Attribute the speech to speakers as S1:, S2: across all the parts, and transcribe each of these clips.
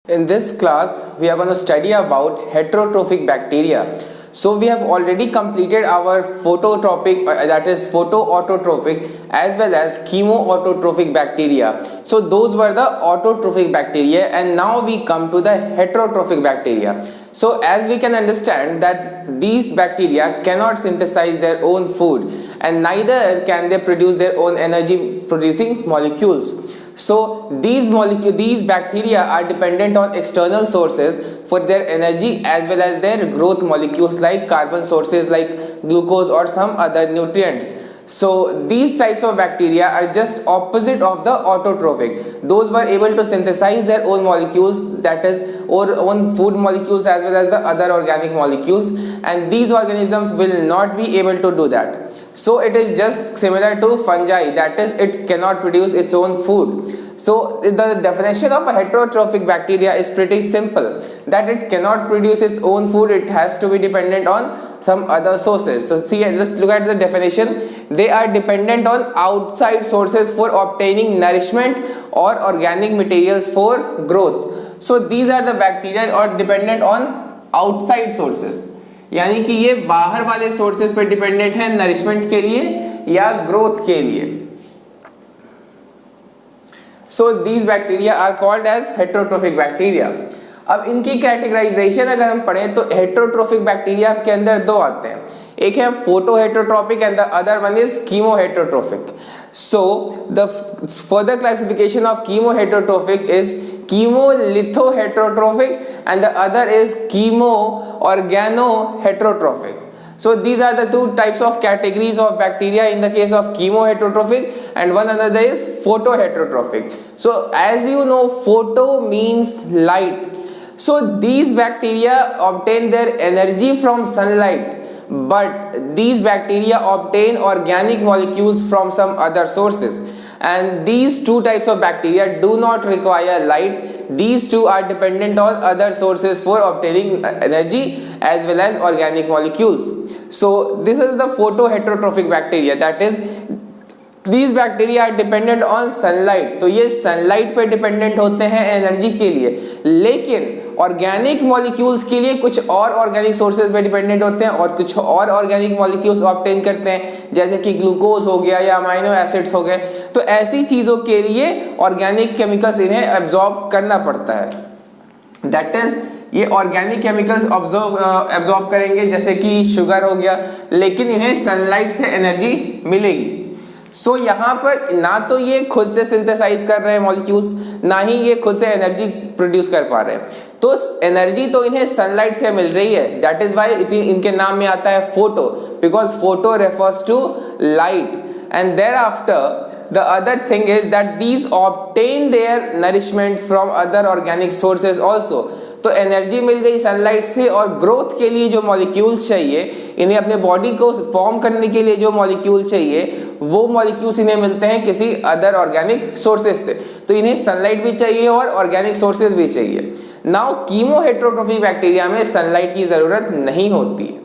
S1: In this class, we are going to study about heterotrophic bacteria. So we have already completed our phototropic, that is photoautotrophic, as well as chemoautotrophic bacteria. So those were the autotrophic bacteria, and now we come to the heterotrophic bacteria. So as we can understand that these bacteria cannot synthesize their own food, and neither can they produce their own energy producing molecules. So these bacteria are dependent on external sources for their energy as well as their growth molecules like carbon sources like glucose or some other nutrients. So these types of bacteria are just opposite of the autotrophic. Those were able to synthesize their own molecules, that is own food molecules as well as the other organic molecules, and these organisms will not be able to do that. So it is just similar to fungi, that is it cannot produce its own food. So the definition of a heterotrophic bacteria is pretty simple, that it cannot produce its own food, it has to be dependent on some other sources. So see, let's look at the definition. They are dependent on outside sources for obtaining nourishment or organic materials for growth. So these are the bacteria are dependent on outside sources, यानी कि ये बाहर वाले sources पे dependent है nourishment के लिए या ग्रोथ के लिए. So these bacteria are called as heterotrophic bacteria. अब इनकी कैटेगराइजेशन अगर हम पढ़ें तो हेटरोट्रोफिक बैक्टीरिया के अंदर दो आते हैं, एक है photoheterotrophic and the other one is chemoheterotrophic. So the further classification of chemoheterotrophic is chemolithoheterotrophic and the other is chemoorganoheterotrophic. So these are the two types of categories of bacteria in the case of chemoheterotrophic, and one another is photoheterotrophic. So as you know, photo means light. So these bacteria obtain their energy from sunlight, but these bacteria obtain organic molecules from some other sources. And these two types of bacteria do not require light. These two are dependent on other sources for obtaining energy as well as organic molecules. So this is the photoheterotrophic bacteria, that is these bacteria are dependent on sunlight. तो ये sunlight पे dependent होते हैं energy के लिए, लेकिन organic molecules के लिए कुछ और ऑर्गेनिक सोर्सेज पे डिपेंडेंट होते हैं और कुछ और ऑर्गेनिक मॉलिक्यूल्स ऑब्टेन करते हैं, जैसे कि ग्लूकोज हो गया या अमाइनो एसिड्स हो गए. तो ऐसी चीज़ों के लिए ऑर्गेनिक केमिकल्स इन्हें एब्जॉर्ब करना पड़ता है, दैट इज ये ऑर्गेनिक केमिकल्स एब्जॉर्ब करेंगे जैसे कि शुगर हो गया, लेकिन इन्हें सनलाइट से एनर्जी मिलेगी. सो यहाँ पर ना तो ये खुद से सिंथेसाइज कर रहे हैं मॉलिक्यूल्स, ना ही ये खुद से एनर्जी प्रोड्यूस कर पा रहे हैं. तो एनर्जी तो इन्हें सनलाइट से मिल रही है, दैट इज वाई इसी इनके नाम में आता है photo, because photo refers to light. And thereafter the other thing is that these obtain their nourishment from other organic sources also. तो एनर्जी मिल गई सनलाइट से, और ग्रोथ के लिए जो मॉलिक्यूल्स चाहिए, इन्हें अपने बॉडी को फॉर्म करने के लिए जो मॉलिक्यूल चाहिए, वो मॉलिक्यूल्स इन्हें मिलते हैं किसी अदर ऑर्गेनिक सोर्सेज से. तो इन्हें सनलाइट भी चाहिए और ऑर्गेनिक सोर्सेज भी चाहिए. नाउ कीमोहेटरोट्रोफिक बैक्टीरिया में सनलाइट की ज़रूरत नहीं होती है,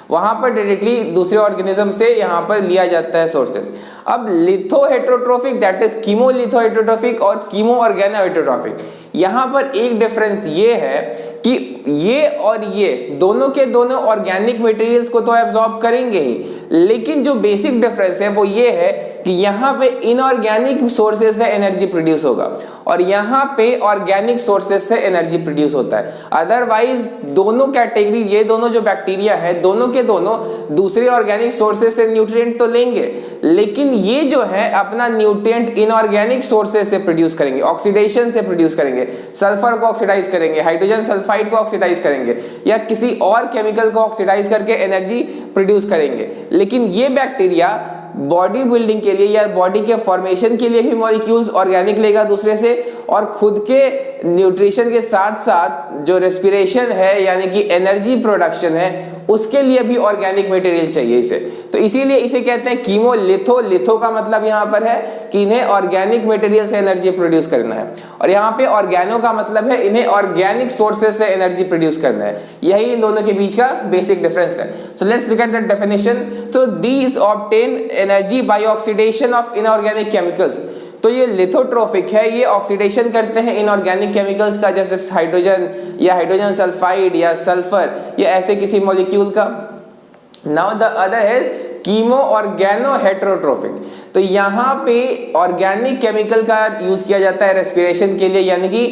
S1: वहाँ पर डायरेक्टली दूसरे ऑर्गेनिज्म से यहाँ पर लिया जाता है सोर्सेज. अब लिथोहेटरोट्रोफिक, दैट इज कीमोलिथोहेटरोट्रोफिक और कीमोऑर्गेनोहेटरोट्रोफिक, यहाँ पर एक डिफरेंस ये है कि ये और ये दोनों के दोनों ऑर्गेनिक मटेरियल्स को तो एब्जॉर्ब करेंगे ही, लेकिन जो बेसिक डिफरेंस है वो ये है कि यहाँ पे इनऑर्गेनिक सोर्सेज से एनर्जी प्रोड्यूस होगा और यहाँ पे ऑर्गेनिक सोर्सेज से एनर्जी प्रोड्यूस होता है. अदरवाइज दोनों कैटेगरी, ये दोनों जो बैक्टीरिया है, दोनों के दोनों दूसरे ऑर्गेनिक सोर्सेज से न्यूट्रिएंट तो लेंगे, लेकिन ये जो है अपना न्यूट्रिएंट इनऑर्गेनिक सोर्सेज से प्रोड्यूस करेंगे, ऑक्सीडेशन से प्रोड्यूस करेंगे, सल्फर को ऑक्सीडाइज करेंगे, हाइड्रोजन सल्फाइड को ऑक्सीडाइज करेंगे, या किसी और केमिकल को ऑक्सीडाइज करके एनर्जी प्रोड्यूस करेंगे. लेकिन ये बैक्टीरिया बॉडी बिल्डिंग के लिए या बॉडी के फॉर्मेशन के लिए भी मॉलिक्यूल्स ऑर्गेनिक लेगा दूसरे से, और खुद के न्यूट्रिशन के साथ साथ जो रेस्पिरेशन है यानी कि एनर्जी प्रोडक्शन है, उसके लिए भी ऑर्गेनिक मटेरियल चाहिए इसे. तो इसीलिए इसे कहते हैं कीमोलिथो. लिथो का मतलब यहाँ पर है कि इन्हें ऑर्गेनिक मटेरियल से एनर्जी प्रोड्यूस करना है, और यहाँ पे ऑर्गेनो का मतलब है इन्हें ऑर्गेनिक सोर्सेज से एनर्जी प्रोड्यूस करना है. यही इन दोनों के बीच का बेसिक डिफरेंस है. So let's look at the definition. तो these obtain energy by oxidation of inorganic chemicals. तो ये लिथोट्रोफिक है, ये ऑक्सीडेशन करते हैं इनऑर्गेनिक केमिकल्स का, जैसे हाइड्रोजन या हाइड्रोजन सल्फाइड या सल्फर या ऐसे किसी मॉलिक्यूल का। नाउ द अदर है कीमो ऑर्गेनो हेट्रोट्रोफिक। तो यहाँ पे ऑर्गेनिक केमिकल का यूज किया जाता है रेस्पिरेशन के लिए, यानी कि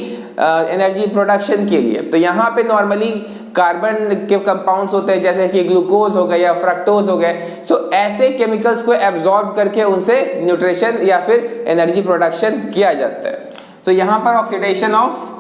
S1: एनर्जी प्रोडक्शन के लिए। तो यहाँ पे नॉर्मली कार्बन के कंपाउंड्स होते हैं, जैसे कि ग्लूकोज हो गए या फ्रक्टोज हो गए। सो ऐसे केमिकल्स को एब्जॉर्ब करके उनसे न्यूट्रिशन या फिर एनर्जी प्रोडक्शन किया जाता है। तो यहाँ पर ऑक्सीडेशन ऑफ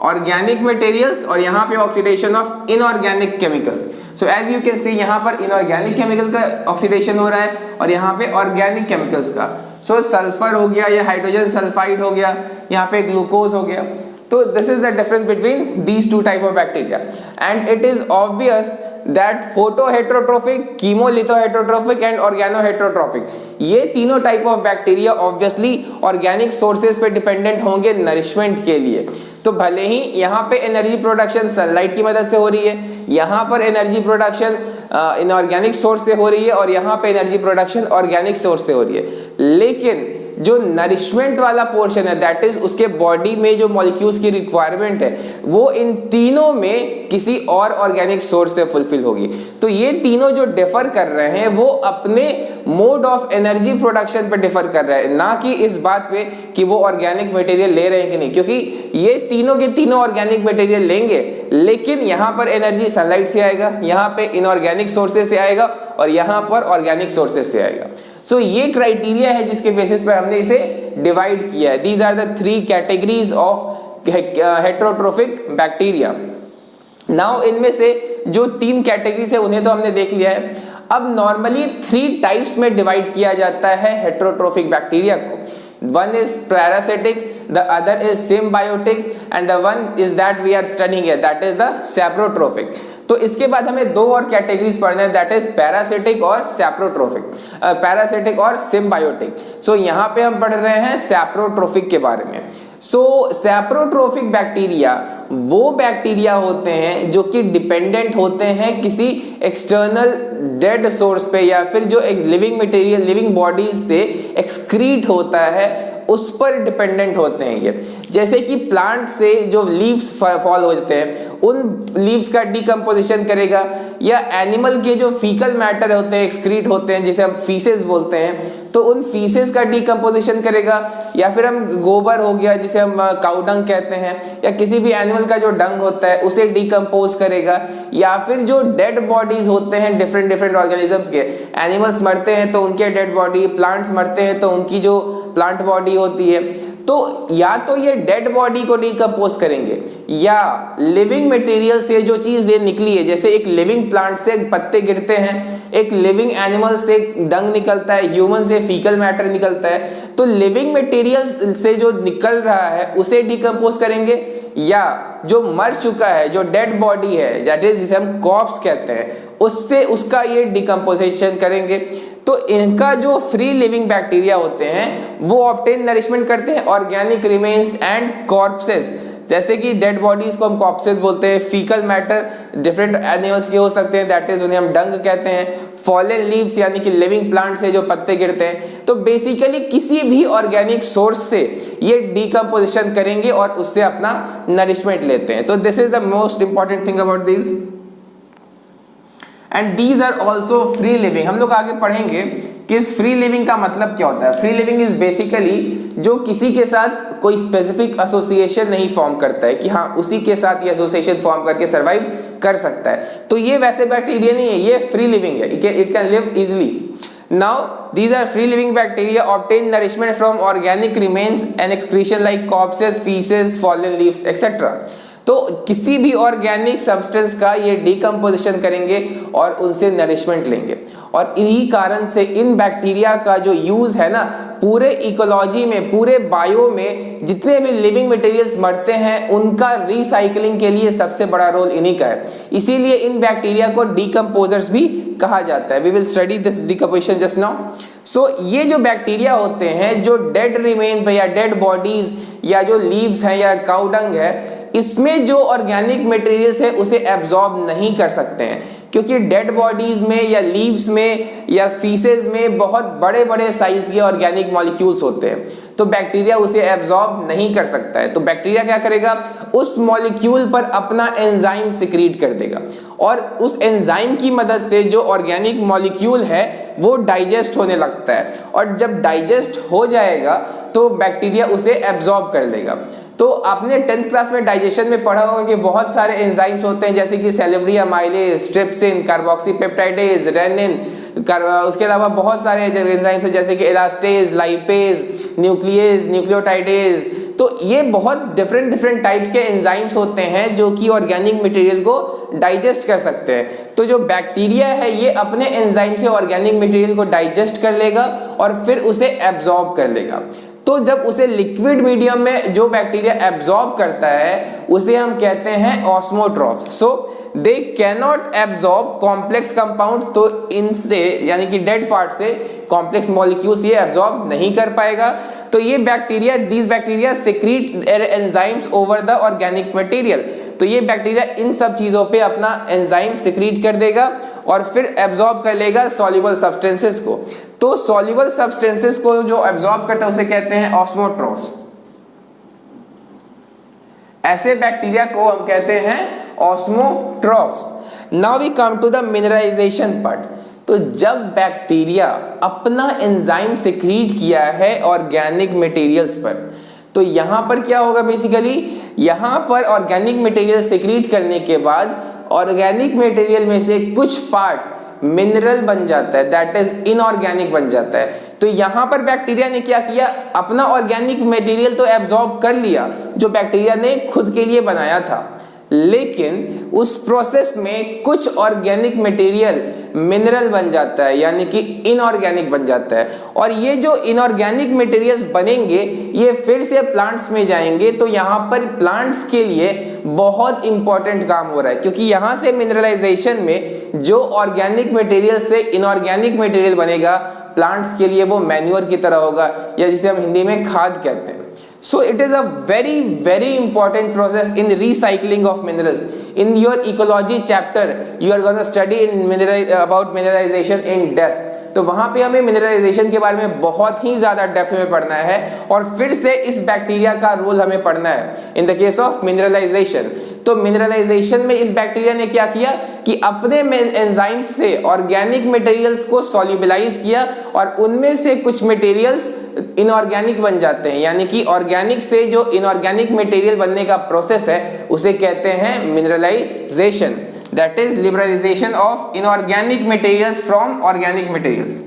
S1: ऑर्गेनिक मटेरियल्स और यहाँ पे oxidation of inorganic chemicals. So as you can see यहाँ पर इनऑर्गेनिक केमिकल का ऑक्सीडेशन हो रहा है और यहाँ पे ऑर्गेनिक केमिकल्स का। सो सल्फर हो गया या हाइड्रोजन सल्फाइड हो गया, यहाँ पे ग्लूकोज हो गया। तो this is the difference between these two type of bacteria, and it is obvious that photoheterotrophic, chemolithoheterotrophic and organoheterotrophic, ये तीनों type of bacteria obviously organic sources पे डिपेंडेंट होंगे नरिशमेंट के लिए। तो भले ही यहाँ पे एनर्जी प्रोडक्शन सनलाइट की मदद से हो रही है, यहाँ पर एनर्जी प्रोडक्शन इनऑर्गेनिक सोर्स से हो रही है और यहाँ पे एनर्जी प्रोडक्शन ऑर्गेनिक सोर्स से हो रही है, लेकिन जो नरिशमेंट वाला पोर्शन है, दैट इज उसके बॉडी में जो मॉलिक्यूल्स की रिक्वायरमेंट है, वो इन तीनों में किसी और ऑर्गेनिक सोर्स से फुलफिल होगी। तो ये तीनों जो डिफर कर रहे हैं वो अपने मोड ऑफ एनर्जी प्रोडक्शन पे डिफर कर रहे हैं, ना कि इस बात पे कि वो ऑर्गेनिक मटेरियल ले रहे हैं कि नहीं, क्योंकि ये तीनों के तीनों ऑर्गेनिक मटेरियल लेंगे, लेकिन यहाँ पर एनर्जी सनलाइट से आएगा, यहाँ पे इनऑर्गेनिक सोर्सेज से आएगा और यहाँ पर ऑर्गेनिक सोर्सेज से आएगा। सो ये क्राइटेरिया है जिसके बेसिस पर हमने इसे डिवाइड किया है। These are the 3 categories of heterotrophic bacteria. Now इनमें से जो 3 कैटेगरीज है उन्हें तो हमने देख लिया है। अब नॉर्मली 3 टाइप्स में डिवाइड किया जाता है हेट्रोट्रोफिक बैक्टीरिया को। One is parasitic, the other is symbiotic, and the one is that we are studying here, that is the saprotrophic. तो इसके बाद हमें 2 और कैटेगरीज पढ़ना है, दैट इज पैरासिटिक और सैप्रोट्रोफिक, पैरासिटिक और सिम्बायोटिक। सो यहाँ पे हम पढ़ रहे हैं सैप्रोट्रोफिक के बारे में। सो सैप्रोट्रोफिक बैक्टीरिया वो बैक्टीरिया होते हैं जो कि डिपेंडेंट होते हैं किसी एक्सटर्नल डेड सोर्स पे, या फिर जो एक लिविंग मटेरियल लिविंग बॉडीज से एक्सक्रीट होता है उस पर डिपेंडेंट होते हैं ये। जैसे कि प्लांट से जो लीव्स फॉल हो जाते हैं, उन लीव्स का डिकम्पोजिशन करेगा, या एनिमल के जो फीकल मैटर होते हैं एक्सक्रीट होते हैं जिसे हम फीसेस बोलते हैं, तो उन फीसेस का डिकम्पोजिशन करेगा, या फिर हम गोबर हो गया जिसे हम काउ डंग कहते हैं, या किसी भी एनिमल का जो डंग होता है उसे डिकम्पोज करेगा, या फिर जो डेड बॉडीज होते हैं डिफरेंट ऑर्गेनिजम्स के, एनिमल्स मरते हैं तो उनके डेड बॉडी, प्लांट्स मरते हैं तो उनकी जो प्लांट बॉडी होती है, तो या तो ये डेड बॉडी को डिकम्पोज करेंगे, या लिविंग मटेरियल से जो चीज निकली है, जैसे एक लिविंग प्लांट से पत्ते गिरते हैं, एक लिविंग एनिमल से डंग निकलता है, ह्यूमन से फीकल मैटर निकलता है, तो लिविंग मटेरियल से जो निकल रहा है उसे डिकम्पोज करेंगे, या जो मर चुका है जो डेड बॉडी है, दैट इज जिसे हम कॉर्प्स कहते हैं, उससे उसका ये डिकम्पोजिशन करेंगे। तो इनका जो फ्री लिविंग बैक्टीरिया होते हैं वो ऑब्टेन नरिशमेंट करते हैं ऑर्गेनिक रिमेन्स एंड कॉर्प्सेस, जैसे कि डेड बॉडीज को हम कॉर्प्सेस बोलते हैं, फीकल मैटर डिफरेंट एनिमल्स के हो सकते हैं, दैट इज उन्हें हम डंग कहते हैं, फॉलन लीव्स यानी कि लिविंग प्लांट से जो पत्ते गिरते हैं। तो बेसिकली किसी भी ऑर्गेनिक सोर्स से ये डिकम्पोजिशन करेंगे और उससे अपना नरिशमेंट लेते हैं। तो this is the most important thing about this, and these are also free living. हम लोग आगे पढ़ेंगे कि इस फ्री लिविंग का मतलब क्या होता है। फ्री लिविंग इज बेसिकली जो किसी के साथ कोई स्पेसिफिक एसोसिएशन नहीं फॉर्म करता है कि हाँ उसी के साथ ये एसोसिएशन फॉर्म करके सर्वाइव कर सकता है, तो ये वैसे बैक्टीरिया नहीं है, ये फ्री लिविंग है, it can live easily. Now these are free living bacteria obtain nourishment from organic remains and excretion like corpses, feces, fallen leaves, etc. तो किसी भी ऑर्गेनिक सब्सटेंस का ये डिकम्पोजिशन करेंगे और उनसे नरिशमेंट लेंगे, और इन्हीं कारण से इन बैक्टीरिया का जो यूज है ना पूरे इकोलॉजी में, पूरे बायो में जितने भी लिविंग मटेरियल्स मरते हैं उनका रिसाइकलिंग के लिए सबसे बड़ा रोल इन्हीं का है। इसीलिए इन बैक्टीरिया को डिकम्पोजर्स भी कहा जाता है। We will study this decomposition just now. So ये जो बैक्टीरिया होते हैं जो डेड रिमेन पे या डेड बॉडीज या जो लीव्स हैं या काउ डंग है, इसमें जो ऑर्गेनिक मटेरियल्स है उसे एब्जॉर्ब नहीं कर सकते हैं, क्योंकि डेड बॉडीज में या लीव्स में या फीसेस में बहुत बड़े बड़े साइज के ऑर्गेनिक मॉलिक्यूल्स होते हैं, तो बैक्टीरिया उसे एब्जॉर्ब नहीं कर सकता है। तो बैक्टीरिया क्या करेगा, उस मॉलिक्यूल पर अपना एंजाइम सिक्रीट कर देगा और उस एंजाइम की मदद से जो ऑर्गेनिक मॉलिक्यूल है वो डाइजेस्ट होने लगता है, और जब डाइजेस्ट हो जाएगा तो बैक्टीरिया उसे एब्जॉर्ब कर लेगा। तो आपने 10th क्लास में डाइजेशन में पढ़ा होगा कि बहुत सारे एंजाइम्स होते हैं, जैसे कि सेलेब्री अमाइलेज, ट्रिप्सिन, कार्बोक्सीपेप्टाइडेज, रेनिन, उसके अलावा बहुत सारे एंजाइम्स हैं जैसे कि इलास्टेज, लाइपेज, न्यूक्लियेज, न्यूक्लियोटाइडेज। तो ये बहुत डिफरेंट टाइप्स के एंजाइम्स होते हैं जो कि ऑर्गेनिक मटेरियल को डाइजेस्ट कर सकते हैं। तो जो बैक्टीरिया है ये अपने एंजाइम से ऑर्गेनिक मटेरियल को डाइजेस्ट कर लेगा और फिर उसे एब्जॉर्ब कर लेगा। तो जब उसे लिक्विड मीडियम में जो बैक्टीरिया एब्जॉर्ब करता है उसे हम कहते हैं osmotrophs. So they can not absorb complex compound, तो इनसे यानी कि डेड पार्ट से कॉम्प्लेक्स मॉलिक्यूल्स ये एब्जॉर्ब नहीं कर पाएगा। तो ये bacteria, these bacteria secrete enzymes over the organic material. तो ये बैक्टीरिया इन सब चीजों पे अपना एंजाइम सिक्रीट कर देगा और फिर एब्जॉर्ब कर लेगा सॉल्युबल सब्सटेंसेस को। तो सॉल्युबल सब्सटेंसेस को जो एब्जॉर्ब करता है उसे कहते हैं ऑस्मोट्रॉफ्स। ऐसे बैक्टीरिया को हम कहते हैं osmotrophs. Now we come to the mineralisation part. तो जब बैक्टीरिया अपना एंजाइम सिक्रीट किया है ऑर्गेनिक मटेरियल्स पर, तो यहां पर क्या होगा, बेसिकली यहां पर ऑर्गेनिक मटेरियल सिक्रीट करने के बाद ऑर्गेनिक मटेरियल में से कुछ पार्ट मिनरल बन जाता है, दैट इज इनऑर्गेनिक बन जाता है। तो यहां पर बैक्टीरिया ने क्या किया, अपना ऑर्गेनिक मटेरियल तो एब्जॉर्ब कर लिया जो बैक्टीरिया ने खुद के लिए बनाया था, लेकिन उस प्रोसेस में कुछ ऑर्गेनिक मटेरियल मिनरल बन जाता है, यानी कि इनऑर्गेनिक बन जाता है। और ये जो इनऑर्गेनिक मटेरियल्स बनेंगे ये फिर से प्लांट्स में जाएंगे। तो यहाँ पर प्लांट्स के लिए बहुत इंपॉर्टेंट काम हो रहा है, क्योंकि यहाँ से मिनरलाइजेशन में जो ऑर्गेनिक मटेरियल से इनऑर्गेनिक मटेरियल बनेगा प्लांट्स के लिए वो मैन्योर की तरह होगा, या जिसे हम हिंदी में खाद कहते हैं। So it is a very important process in recycling of minerals. In your ecology chapter, you are going to study about mineralization in depth. तो वहां पे हमें मिनरलाइजेशन के बारे में बहुत ही ज्यादा डेप्थ में पढ़ना है और फिर से इस बैक्टीरिया का रोल हमें पढ़ना है in the case of mineralization. तो मिनरलाइजेशन में इस बैक्टीरिया ने क्या किया कि अपने एंजाइम्स से ऑर्गेनिक मटेरियल्स को सॉल्युबलाइज किया और उनमें से कुछ मटेरियल्स इनऑर्गेनिक बन जाते हैं, यानी कि ऑर्गेनिक से जो इनऑर्गेनिक मटेरियल बनने का प्रोसेस है उसे कहते हैं mineralization, that is liberalization of inorganic materials from organic materials.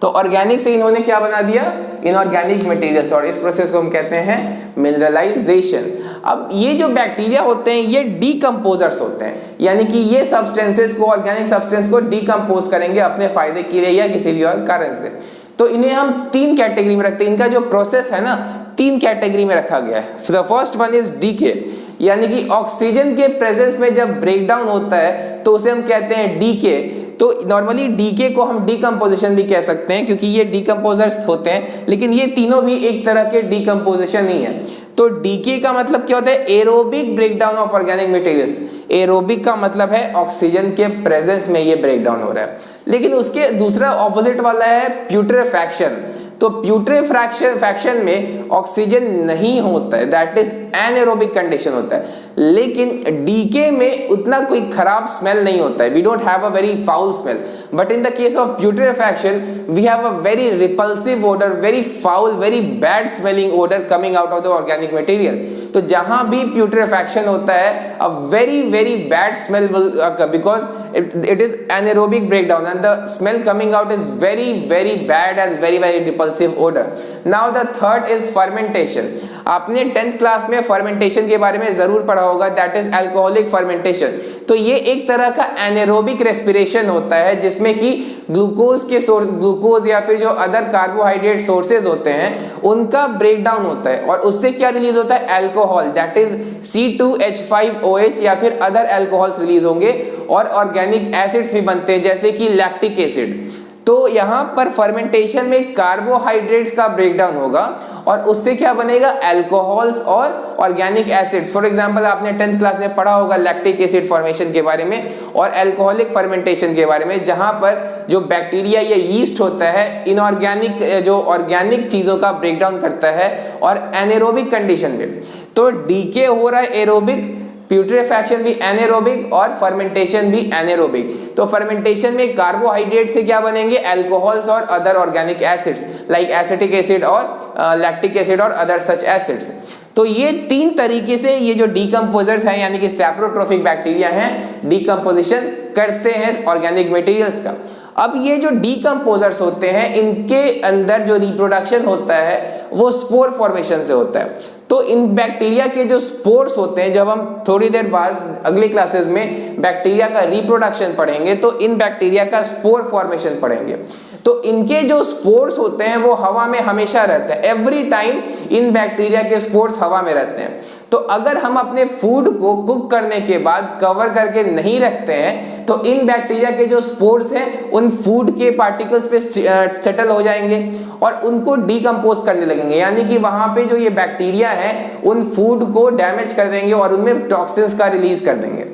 S1: तो ऑर्गेनिक से इन्होंने क्या बना दिया, इनऑर्गेनिक मटेरियल्स, और इस प्रोसेस को हम कहते हैं मिनरलाइजेशन। अब ये जो बैक्टीरिया होते हैं ये डीकंपोजर्स होते हैं, यानी कि ये सब्सटेंसेस को, ऑर्गेनिक सब्सटेंस को डीकंपोज करेंगे अपने फायदे के लिए या किसी भी और कारण से। तो इन्हें हम 3 कैटेगरी में रखते हैं, इनका जो प्रोसेस है ना 3 कैटेगरी में रखा गया है। The first one is decay, यानी कि ऑक्सीजन के प्रेजेंस में जब ब्रेकडाउन होता है तो उसे हम कहते हैं डीके। तो नॉर्मली डीके को हम डीकंपोजिशन भी कह सकते हैं क्योंकि ये डीकंपोजर्स होते हैं, लेकिन ये तीनों भी एक तरह के डीकंपोजिशन ही है। तो डीके का मतलब क्या होता है, aerobic breakdown of organic materials. Aerobic का मतलब है ऑक्सीजन के प्रेजेंस में ये ब्रेकडाउन हो रहा है, लेकिन उसके दूसरा ऑपोजिट वाला है प्यूट्रेफैक्शन। तो प्यूट्रेफैक्शन में ऑक्सीजन नहीं होता है, दैट इज एनाएरोबिक कंडीशन होता है, लेकिन डीके में उतना कोई खराब स्मेल नहीं होता है, we don't have a very foul smell, but in the case of putrefaction we have a very repulsive odour, very foul, very bad smelling odour coming out of the organic material. तो जहां भी putrefaction होता है a very bad smell will because it is anaerobic breakdown and the smell coming out is very bad and very repulsive odor. Now the third is fermentation. आपने 10th class में fermentation के बारे में जरूर पढ़ा होगा, दैट इज अल्कोहलिक फर्मेंटेशन। तो ये एक तरह का एनाएरोबिक रेस्पिरेशन होता है जिसमें कि ग्लूकोज के सोर्स, ग्लूकोज या फिर जो अदर कार्बोहाइड्रेट सोर्सेज होते हैं उनका ब्रेकडाउन होता है और उससे क्या रिलीज होता है, अल्कोहल, दैट इज C2H5OH या फिर अदर अल्कोहल्स रिलीज होंगे और ऑर्गेनिक एसिड्स भी बनते हैं जैसे कि लैक्टिक एसिड। तो यहाँ पर फर्मेंटेशन में कार्बोहाइड्रेट्स का ब्रेकडाउन होगा और उससे क्या बनेगा, अल्कोहल्स और ऑर्गेनिक एसिड्स। फॉर एग्जांपल आपने 10th क्लास में पढ़ा होगा लैक्टिक एसिड फॉर्मेशन के बारे में और अल्कोहलिक फर्मेंटेशन के बारे में, जहां पर जो बैक्टीरिया या यीस्ट होता है इनऑर्गेनिक जो ऑर्गेनिक चीजों का ब्रेकडाउन करता है और एनारोबिक कंडीशन में। तो डीके हो रहा है एरोबिक, प्यूट्रेफैक्शन भी एनारोबिक और फर्मेंटेशन भी एनारोबिक। तो फर्मेंटेशन में कार्बोहाइड्रेट से क्या बनेंगे, अल्कोहल्स और other organic acids like acetic acid और लैक्टिक एसिड और अदर सच एसिड्स। तो ये तीन तरीके से ये जो डीकंपोजर्स हैं यानी कि सैप्रोट्रोफिक बैक्टीरिया हैं डीकंपोजिशन करते हैं ऑर्गेनिक मटेरियल्स का। अब ये जो डीकंपोजर्स होते हैं इनके अंदर जो रिप्रोडक्शन होता है वो स्पोर फॉर्मेशन से होता है। तो इन बैक्टीरिया के जो स्पोर्स होते हैं, जब हम थोड़ी देर बाद अगले क्लासेस में बैक्टीरिया का रिप्रोडक्शन पढ़ेंगे तो इन बैक्टीरिया का स्पोर फॉर्मेशन पढ़ेंगे। तो इनके जो स्पोर्स होते हैं वो हवा में हमेशा रहते हैं, एवरी टाइम इन बैक्टीरिया के स्पोर्स हवा में रहते हैं। तो अगर हम अपने फूड को कुक करने के बाद कवर करके नहीं रखते हैं तो इन बैक्टीरिया के जो स्पोर्स हैं उन फूड के पार्टिकल्स पे सेटल हो जाएंगे और उनको डीकंपोज करने लगेंगे, यानी कि वहां पे जो ये बैक्टीरिया है उन फूड को डैमेज कर देंगे और उनमें टॉक्सिन्स का रिलीज कर देंगे।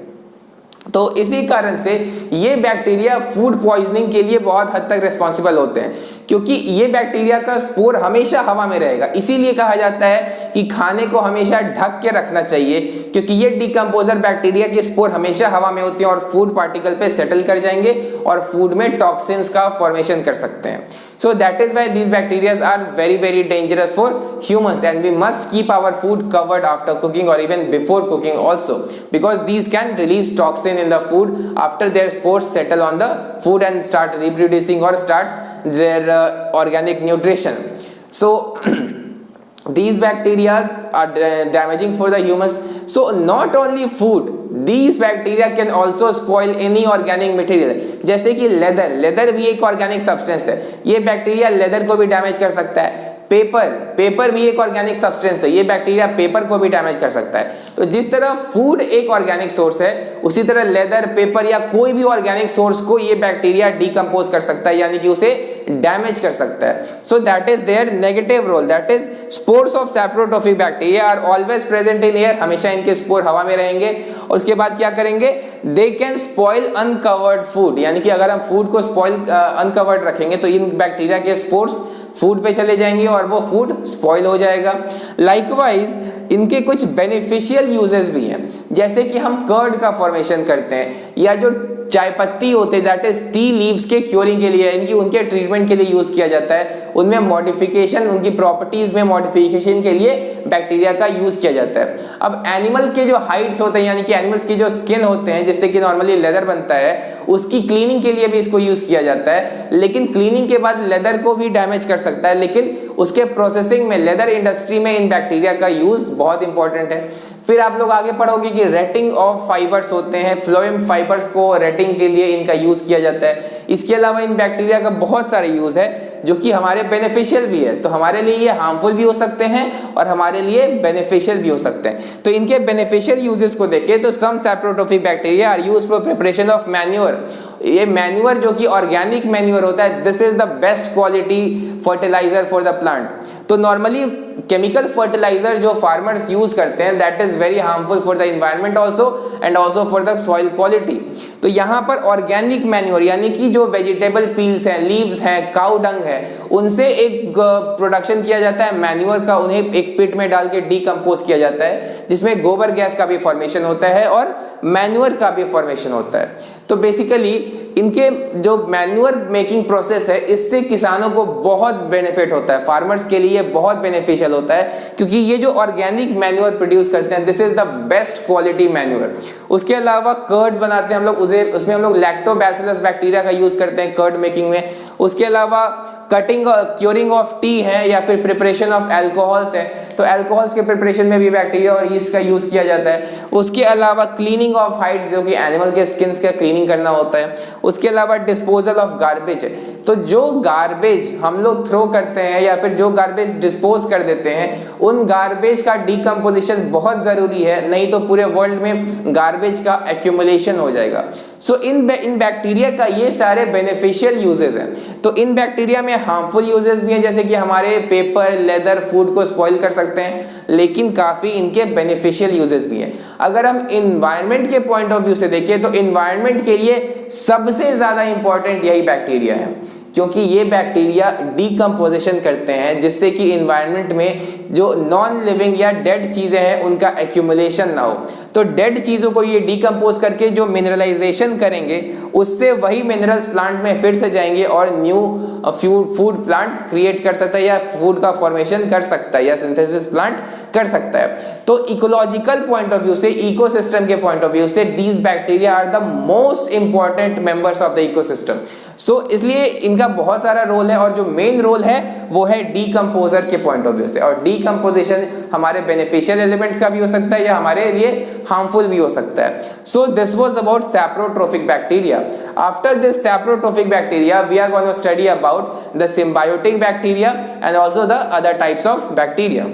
S1: तो इसी कारण से ये बैक्टीरिया फूड पॉइजनिंग के लिए बहुत हद तक रिस्पॉन्सिबल होते हैं, क्योंकि ये बैक्टीरिया का स्पोर हमेशा हवा में रहेगा। इसीलिए कहा जाता है कि खाने को हमेशा ढक के रखना चाहिए, क्योंकि ये डीकंपोजर बैक्टीरिया के स्पोर हमेशा हवा में होते हैं और फूड पार्टिकल पे सेटल कर जाएंगे और फूड में टॉक्सिन्स का फॉर्मेशन कर सकते हैं। So that is why these bacteria are very dangerous for humans, and we must keep our food covered after cooking or even before cooking also, because these can release toxin in the food after their spores settle on the food and start reproducing or start their organic nutrition. So these bacteria are damaging for the humans. So not only food, these bacteria can also spoil any organic material. जैसे कि leather भी एक organic substance है, ये bacteria leather को भी damage कर सकता है। पेपर भी एक ऑर्गेनिक सब्सटेंस है, ये बैक्टीरिया पेपर को भी डैमेज कर सकता है। तो जिस तरह फूड एक ऑर्गेनिक सोर्स है, उसी तरह लेदर, पेपर या कोई भी ऑर्गेनिक सोर्स को ये बैक्टीरिया डीकंपोज कर सकता है, यानी कि उसे डैमेज कर सकता है। So that is their negative role, that is spores of saprotrophic bacteria are always present in air, हमेशा इनके स्पोर हवा में रहेंगे। और उसके बाद क्या करेंगे, they can spoil uncovered food, यानी कि अगर हम फूड को स्पॉइल अनकवर्ड रखेंगे तो इन बैक्टीरिया के स्पोर्स फूड पे चले जाएंगे और वो फूड स्पॉइल हो जाएगा। लाइकवाइज इनके कुछ बेनिफिशियल यूजेस भी हैं, जैसे कि हम कर्ड का फॉर्मेशन करते हैं या जो चाय पत्ती होते हैं दैट इज टी लीव्स के क्योरिंग के लिए, इनकी उनके ट्रीटमेंट के लिए यूज किया जाता है। उनमें मॉडिफिकेशन, उनकी प्रॉपर्टीज में मॉडिफिकेशन के लिए बैक्टीरिया का यूज किया जाता है। अब एनिमल के जो हाइड्स होते हैं यानी कि एनिमल्स की जो स्किन होते हैं जिससे कि नॉर्मली लेदर बनता है, उसकी क्लीनिंग के लिए भी इसको यूज किया जाता है। लेकिन क्लीनिंग के बाद लेदर को भी डैमेज कर सकता है, लेकिन उसके प्रोसेसिंग में लेदर इंडस्ट्री में इन बैक्टीरिया का यूज बहुत इंपॉर्टेंट है। फिर आप लोग आगे पढ़ोगे कि रेटिंग ऑफ फाइबर्स होते हैं, फ्लोएम फाइबर्स को रेटिंग के लिए इनका यूज किया जाता है। इसके अलावा इन बैक्टीरिया का बहुत सारे यूज है जो कि हमारे बेनिफिशियल भी है, तो हमारे लिए ये हार्मफुल भी हो सकते हैं और हमारे लिए बेनिफिशियल भी हो सकते हैं। तो इनके बेनिफिशियल यूजेस को देखें तो some saprotrophic bacteria are used for preparation of manure. ये मैन्योर जो कि ऑर्गेनिक मैन्योर होता है, this is the best quality fertiliser for the plant. तो नॉर्मली केमिकल फर्टिलाइजर जो फार्मर्स यूज करते हैं that is very harmful for the environment also and also for the soil quality. तो यहाँ पर ऑर्गेनिक मैन्योर यानी कि जो वेजिटेबल पील्स हैं, लीव्स हैं, काउ डंग है, उनसे एक प्रोडक्शन किया जाता है मैन्योर का, उन्हें एक पिट में डाल के डीकंपोज किया जाता है, जिसमें गोबर गैस का भी फॉर्मेशन होता है और मैन्योर का भी फॉर्मेशन होता है। तो बेसिकली इनके जो मैन्योर मेकिंग प्रोसेस है इससे किसानों को बहुत बेनिफिट होता है, फार्मर्स के लिए बहुत बेनिफिशियल होता है, क्योंकि ये जो ऑर्गेनिक मैन्योर प्रोड्यूस करते हैं this is the best quality manure. उसके अलावा कर्ड बनाते हैं हम लोग, उसमें हम लोग लैक्टोबैसिलस बैक्टीरिया का यूज करते हैं कर्ड मेकिंग में। उसके अलावा कटिंग क्योरिंग ऑफ टी है या फिर प्रिपरेशन ऑफ अल्कोहल्स है, तो अल्कोहल्स के प्रिपरेशन में भी बैक्टीरिया और यीस्ट का यूज किया जाता है। उसके अलावा क्लीनिंग ऑफ हाइड्स जो कि एनिमल के स्किन का क्लीनिंग करना होता है। उसके अलावा डिस्पोजल ऑफ गार्बेज है, तो जो गार्बेज हम लोग थ्रो करते हैं या फिर जो गार्बेज डिस्पोज कर देते हैं, उन गार्बेज का डिकम्पोजिशन बहुत ज़रूरी है, नहीं तो पूरे वर्ल्ड में गार्बेज का एक्यूमुलेशन हो जाएगा। सो इन बैक्टीरिया का ये सारे बेनिफिशियल यूजेस हैं। तो इन बैक्टीरिया में हार्मफुल यूजेस भी हैं, जैसे कि हमारे पेपर, लेदर, फूड को स्पॉइल कर सकते हैं, लेकिन काफ़ी इनके बेनिफिशियल यूजेस भी हैं। अगर हम इन्वायरमेंट के पॉइंट ऑफ व्यू से देखें तो इन्वायरमेंट के लिए सबसे ज़्यादा इंपॉर्टेंट यही बैक्टीरिया है, क्योंकि ये बैक्टीरिया डीकम्पोजिशन करते हैं जिससे कि इन्वायरमेंट में जो नॉन लिविंग या डेड चीज़ें हैं उनका एक्यूमुलेशन ना हो। तो डेड चीज़ों को ये डीकम्पोज करके जो मिनरलाइजेशन करेंगे उससे वही मिनरल्स प्लांट में फिर से जाएंगे और न्यू फूड प्लांट क्रिएट कर सकता है या फूड का फॉर्मेशन कर सकता है या सिंथेसिस प्लांट कर सकता है। तो इकोलॉजिकल पॉइंट ऑफ व्यू से, इकोसिस्टम के पॉइंट ऑफ व्यू से these bacteria are the most important members of the ecosystem. So इसलिए इनका बहुत सारा रोल है और जो मेन रोल है वो है डीकम्पोजर के पॉइंट ऑफ व्यू से। और डीकम्पोजिशन हमारे बेनिफिशियल एलिमेंट्स का भी हो सकता है या हमारे लिए हार्मफुल भी हो सकता है। So this was about saprotrophic bacteria. After this saprotrophic bacteria we are going to study about the symbiotic bacteria and also the other types of bacteria.